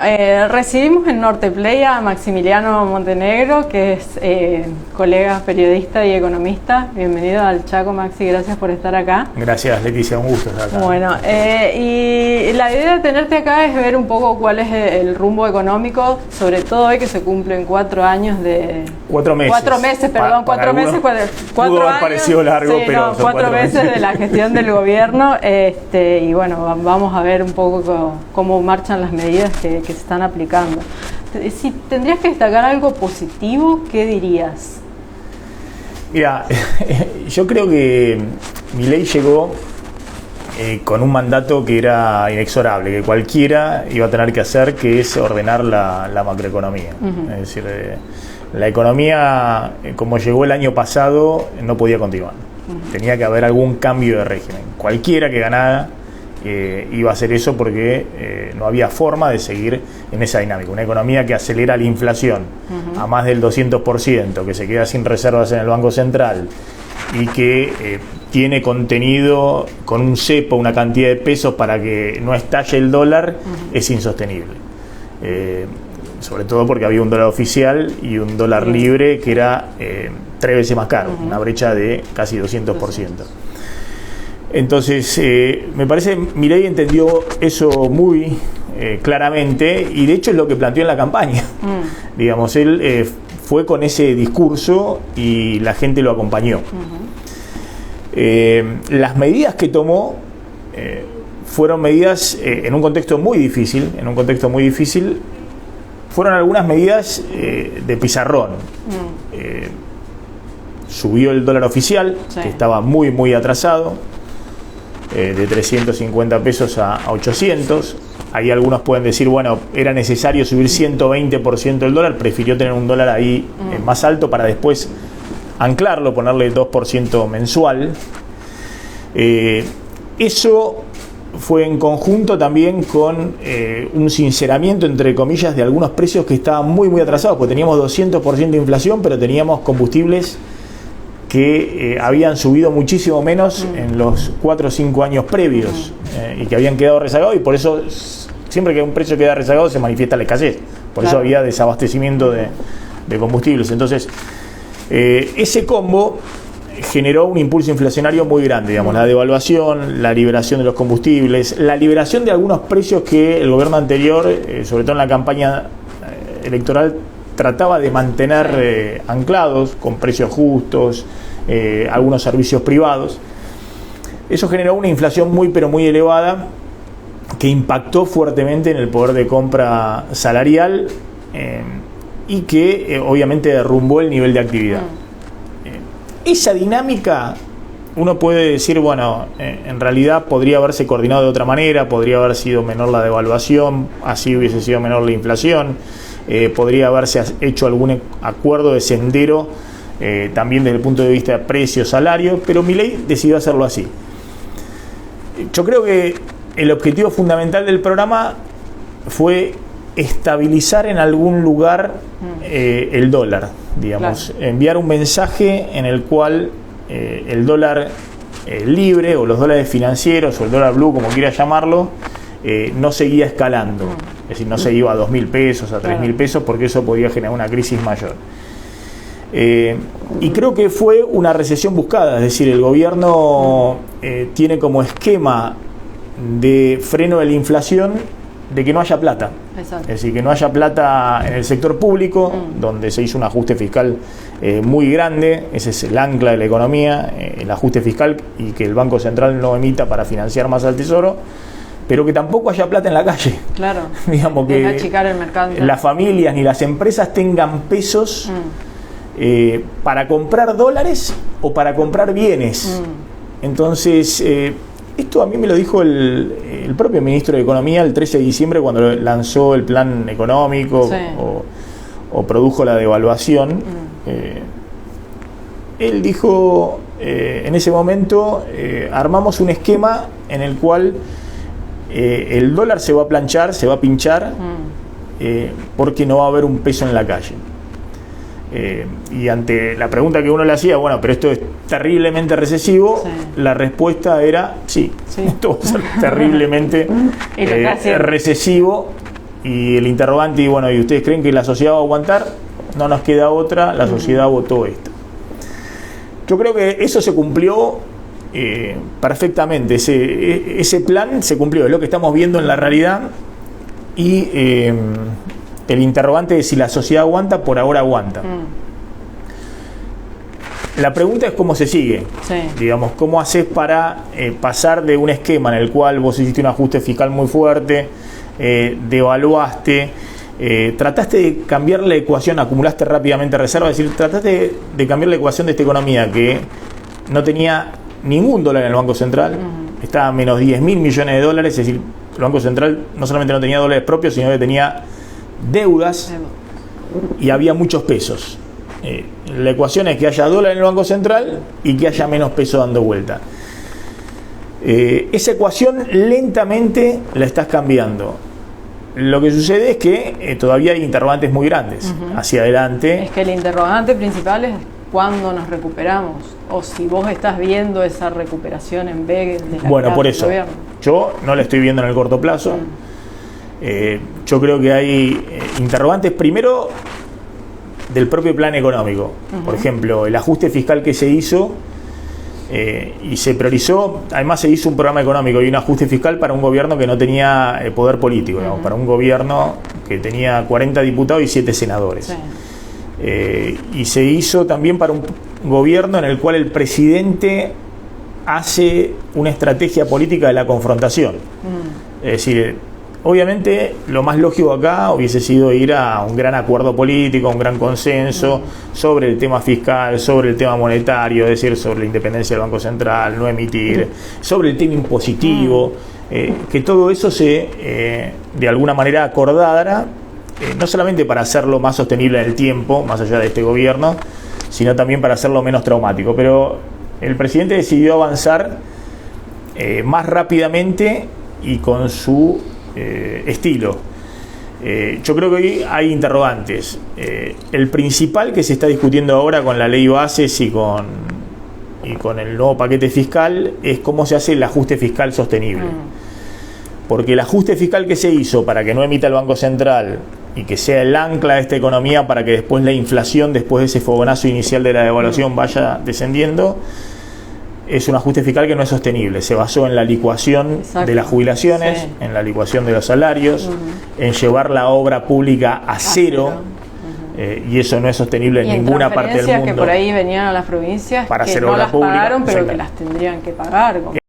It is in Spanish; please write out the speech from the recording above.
Recibimos en Norteplay a Maximiliano Montenegro, que es colega periodista y economista. Bienvenido al Chaco, Maxi, gracias por estar acá. Gracias, Leticia, un gusto estar acá. Bueno, y la idea de tenerte acá es ver un poco cuál es el rumbo económico, sobre todo hoy que se cumplen 4 años de... 4 meses. 4 meses, perdón, 4 meses. 4 años. Parecido largo, sí, pero no, 4 meses de la gestión del gobierno. Y bueno, vamos a ver un poco cómo marchan las medidas que se están aplicando. Si tendrías que destacar algo positivo, ¿qué dirías? Mira, yo creo que Milei llegó con un mandato que era inexorable, que cualquiera iba a tener que hacer, que es ordenar la macroeconomía. Es decir, la economía, como llegó el año pasado, no podía continuar. Tenía que haber algún cambio de régimen. Cualquiera que ganara iba a hacer eso porque no había forma de seguir en esa dinámica. Una economía que acelera la inflación a más del 200%, que se queda sin reservas en el Banco Central y que tiene contenido con un cepo una cantidad de pesos para que no estalle el dólar, es insostenible. Sobre todo porque había un dólar oficial y un dólar libre que era 3 veces más caro, una brecha de casi 200%. Entonces, me parece que Milei entendió eso muy claramente, y de hecho es lo que planteó en la campaña. Digamos, él fue con ese discurso y la gente lo acompañó. Las medidas que tomó fueron medidas en un contexto muy difícil. Fueron algunas medidas de pizarrón. Subió el dólar oficial, que estaba muy atrasado, de 350 pesos a 800. Ahí algunos pueden decir, bueno, era necesario subir 120% el dólar, prefirió tener un dólar ahí más alto para después anclarlo, ponerle 2% mensual. Eso fue en conjunto también con un sinceramiento, entre comillas, de algunos precios que estaban muy atrasados, porque teníamos 200% de inflación, pero teníamos combustibles que habían subido muchísimo menos en los 4 o 5 años previos y que habían quedado rezagados, y por eso siempre que un precio queda rezagado se manifiesta la escasez. Por eso había desabastecimiento de combustibles. Entonces, ese combo generó un impulso inflacionario muy grande, digamos, la devaluación, la liberación de los combustibles, la liberación de algunos precios que el gobierno anterior, sobre todo en la campaña electoral, trataba de mantener anclados con precios justos, algunos servicios privados. Eso generó una inflación muy elevada que impactó fuertemente en el poder de compra salarial y que obviamente derrumbó el nivel de actividad. Esa dinámica, uno puede decir, bueno, en realidad podría haberse coordinado de otra manera, podría haber sido menor la devaluación, así hubiese sido menor la inflación. Podría haberse hecho algún acuerdo de sendero también desde el punto de vista de precios, salarios, pero Milei decidió hacerlo así. Yo creo que el objetivo fundamental del programa fue estabilizar en algún lugar el dólar, digamos, enviar un mensaje en el cual el dólar libre, o los dólares financieros, o el dólar blue, como quiera llamarlo, no seguía escalando. Es decir, no se iba a 2.000 pesos, a 3.000 pesos, porque eso podía generar una crisis mayor. Y creo que fue una recesión buscada, es decir, el gobierno tiene como esquema de freno de la inflación de que no haya plata. Exacto. Es decir, que no haya plata en el sector público, donde se hizo un ajuste fiscal muy grande. Ese es el ancla de la economía, el ajuste fiscal, y que el Banco Central no emita para financiar más al Tesoro, pero que tampoco haya plata en la calle. Claro. Digamos que achicar el mercado. Las familias ni las empresas tengan pesos para comprar dólares o para comprar bienes. Entonces, esto a mí me lo dijo el propio ministro de Economía el 13 de diciembre cuando lanzó el plan económico o produjo la devaluación. Él dijo, en ese momento, armamos un esquema en el cual el dólar se va a planchar, se va a pinchar, porque no va a haber un peso en la calle. Y ante la pregunta que uno le hacía, bueno, pero esto es terriblemente recesivo, la respuesta era sí, esto va a ser terriblemente recesivo, y el interrogante, y bueno, ¿y ustedes creen que la sociedad va a aguantar? No nos queda otra, la sociedad votó esto. Yo creo que eso se cumplió perfectamente, ese plan se cumplió, es lo que estamos viendo en la realidad, y el interrogante de si la sociedad aguanta, por ahora aguanta. La pregunta es cómo se sigue, digamos, cómo haces para pasar de un esquema en el cual vos hiciste un ajuste fiscal muy fuerte, devaluaste, trataste de cambiar la ecuación, acumulaste rápidamente reservas, es decir, trataste de cambiar la ecuación de esta economía que no tenía ningún dólar en el Banco Central, estaba a menos 10.000 millones de dólares, es decir, el Banco Central no solamente no tenía dólares propios, sino que tenía deudas y había muchos pesos. La ecuación es que haya dólar en el Banco Central y que haya menos peso dando vuelta. Esa ecuación lentamente la estás cambiando. Lo que sucede es que todavía hay interrogantes muy grandes hacia adelante. Es que el interrogante principal es cuándo nos recuperamos, o si vos estás viendo esa recuperación en vez de la Bueno, por eso, gobierno. Yo no la estoy viendo en el corto plazo. Yo creo que hay interrogantes primero del propio plan económico. Por ejemplo, el ajuste fiscal que se hizo y se priorizó, además se hizo un programa económico y un ajuste fiscal para un gobierno que no tenía poder político, digamos, para un gobierno que tenía 40 diputados y 7 senadores. Y se hizo también para un gobierno en el cual el presidente hace una estrategia política de la confrontación. Es decir, obviamente lo más lógico acá hubiese sido ir a un gran acuerdo político, un gran consenso sobre el tema fiscal, sobre el tema monetario, es decir, sobre la independencia del Banco Central, no emitir, sobre el tema impositivo, que todo eso se de alguna manera acordara, no solamente para hacerlo más sostenible en el tiempo, más allá de este gobierno, sino también para hacerlo menos traumático. Pero el presidente decidió avanzar más rápidamente y con su estilo. Yo creo que hoy hay interrogantes. El principal que se está discutiendo ahora con la ley bases y con el nuevo paquete fiscal es cómo se hace el ajuste fiscal sostenible. Porque el ajuste fiscal que se hizo para que no emita el Banco Central y que sea el ancla de esta economía para que después la inflación, después de ese fogonazo inicial de la devaluación, vaya descendiendo, es un ajuste fiscal que no es sostenible. Se basó en la licuación de las jubilaciones, en la licuación de los salarios, en llevar la obra pública a cero. Y eso no es sostenible en ninguna parte del mundo. Que por ahí venían a las provincias para que hacer no las pública, pagaron, pero que las tendrían que pagar.